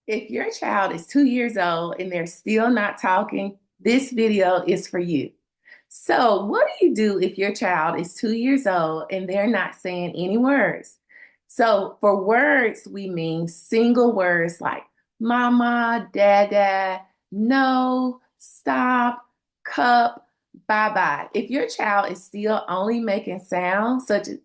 If your child is 2 years old and they're still not talking, this video is for you. So, what do you do if your child is 2 years old and they're not saying any words? So, for words, we mean single words like mama, dada, no, stop, cup, bye bye. If your child is still only making sounds such as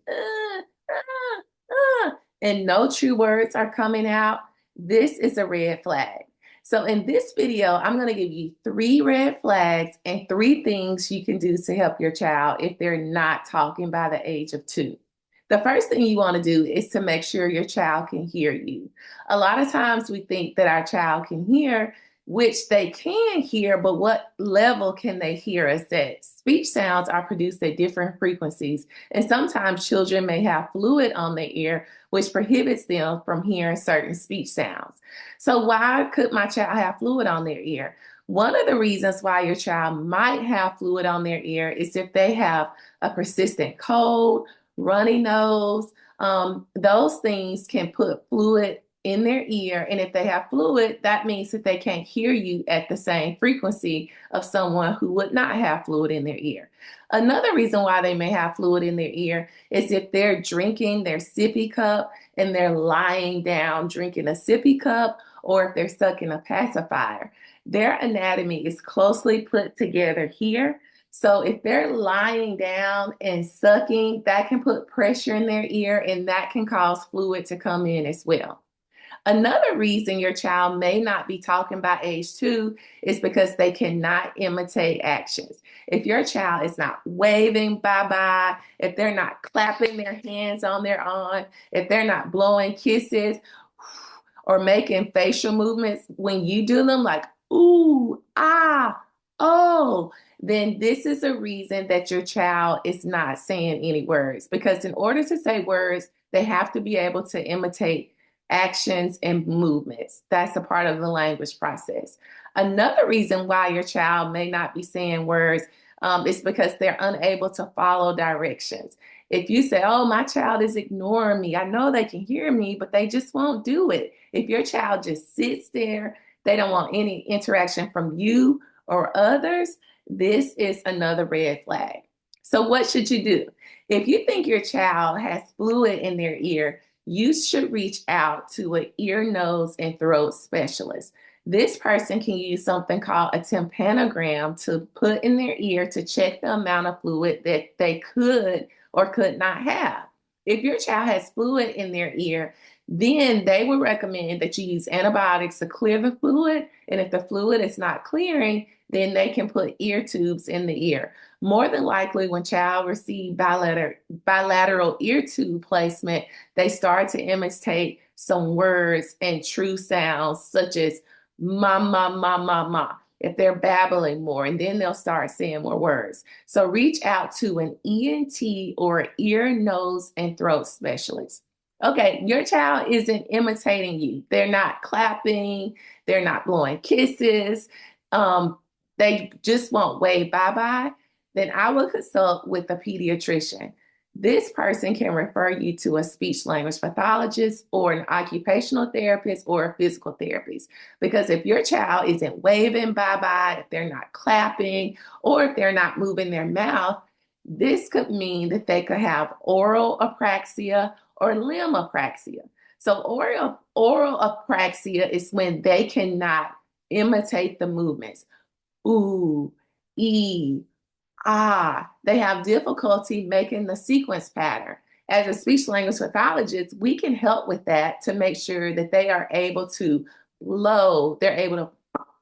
and no true words are coming out, this is a red flag. So in this video, I'm going to give you 3 red flags and 3 things you can do to help your child if they're not talking by the age of 2. The first thing you want to do is to make sure your child can hear you. A lot of times we think that our child can hear, which they can hear, but what level can they hear us at? Speech sounds are produced at different frequencies, and sometimes children may have fluid on their ear, which prohibits them from hearing certain speech sounds. So why could my child have fluid on their ear? One of the reasons why your child might have fluid on their ear is if they have a persistent cold, runny nose. Those things can put fluid in their ear. And if they have fluid, that means that they can't hear you at the same frequency of someone who would not have fluid in their ear. Another reason why they may have fluid in their ear is if they're drinking their sippy cup and they're lying down drinking a sippy cup, or if they're sucking a pacifier. Their anatomy is closely put together here. So if they're lying down and sucking, that can put pressure in their ear and that can cause fluid to come in as well. Another reason your child may not be talking by age 2 is because they cannot imitate actions. If your child is not waving bye-bye, if they're not clapping their hands on their arm, if they're not blowing kisses or making facial movements when you do them like, ooh, ah, oh, then this is a reason that your child is not saying any words. Because in order to say words, they have to be able to imitate actions and movements. That's a part of the language process. Another reason why your child may not be saying words is because they're unable to follow directions. If you say, oh, my child is ignoring me, I know they can hear me, but they just won't do it. If your child just sits there, they don't want any interaction from you or others, this is another red flag. So what should you do? If you think your child has fluid in their ear, you should reach out to an ear, nose, and throat specialist. This person can use something called a tympanogram to put in their ear to check the amount of fluid that they could or could not have. If your child has fluid in their ear, then they would recommend that you use antibiotics to clear the fluid. And if the fluid is not clearing, then they can put ear tubes in the ear. More than likely, when child receive bilateral ear tube placement, they start to imitate some words and true sounds such as ma, ma, ma, ma, ma, if they're babbling more, and then they'll start saying more words. So reach out to an ENT or ear, nose, and throat specialist. Okay, your child isn't imitating you. They're not clapping. They're not blowing kisses. They just won't wave bye-bye. Then I will consult with a pediatrician. This person can refer you to a speech language pathologist or an occupational therapist or a physical therapist. Because if your child isn't waving bye-bye, if they're not clapping, or if they're not moving their mouth, this could mean that they could have oral apraxia or limb apraxia. So oral apraxia is when they cannot imitate the movements. Ooh, ee, they have difficulty making the sequence pattern. As a speech language pathologist, we can help with that to make sure that they are able to blow, they're able to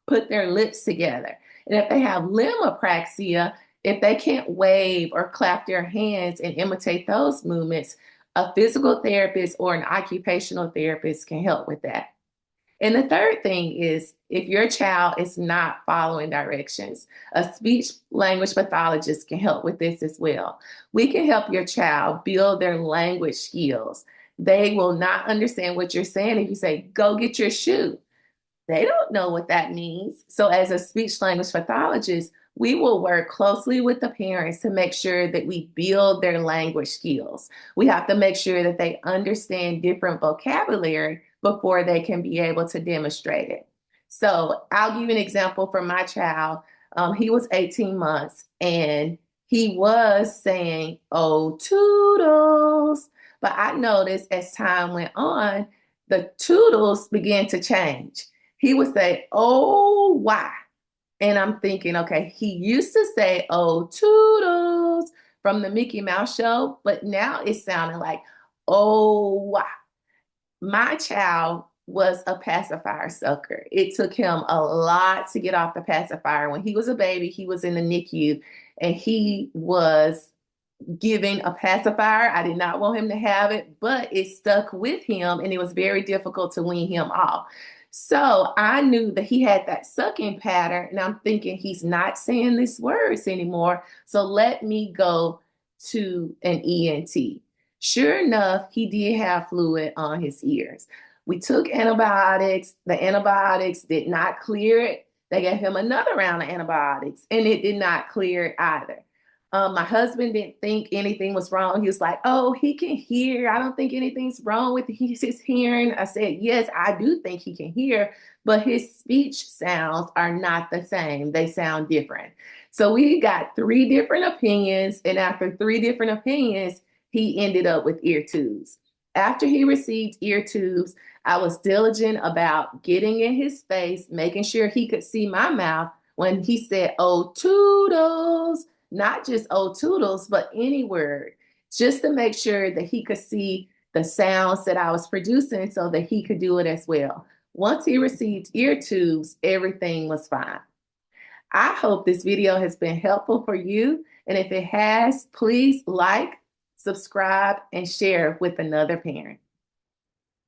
put their lips together. And if they have limb apraxia, if they can't wave or clap their hands and imitate those movements, a physical therapist or an occupational therapist can help with that. And the third thing is if your child is not following directions, a speech language pathologist can help with this as well. We can help your child build their language skills. They will not understand what you're saying if you say, go get your shoe. They don't know what that means. So as a speech language pathologist, we will work closely with the parents to make sure that we build their language skills. We have to make sure that they understand different vocabulary before they can be able to demonstrate it. So I'll give you an example from my child. He was 18 months and he was saying, "Oh, toodles." But I noticed as time went on, the toodles began to change. He would say, "Oh, why?" And I'm thinking, okay, he used to say, "Oh, toodles," from the Mickey Mouse show, but now it's sounding like, "Oh, why?" My child was a pacifier sucker. It took him a lot to get off the pacifier. When he was a baby, he was in the NICU and he was giving a pacifier. I did not want him to have it, but it stuck with him and it was very difficult to wean him off. So I knew that he had that sucking pattern, and I'm thinking he's not saying these words anymore. So let me go to an ENT. Sure enough, he did have fluid on his ears. We took antibiotics. The antibiotics did not clear it. They gave him another round of antibiotics, and it did not clear it either. My husband didn't think anything was wrong. He was like, "Oh, he can hear. I don't think anything's wrong with his hearing." I said, "Yes, I do think he can hear, but his speech sounds are not the same. They sound different." So we got three different opinions, and after three different opinions, he ended up with ear tubes. After he received ear tubes, I was diligent about getting in his face, making sure he could see my mouth when he said, "Oh, toodles." Not just "oh toodles," but any word, just to make sure that he could see the sounds that I was producing so that he could do it as well. Once he received ear tubes, everything was fine. I hope this video has been helpful for you. And if it has, please like, subscribe, and share with another parent.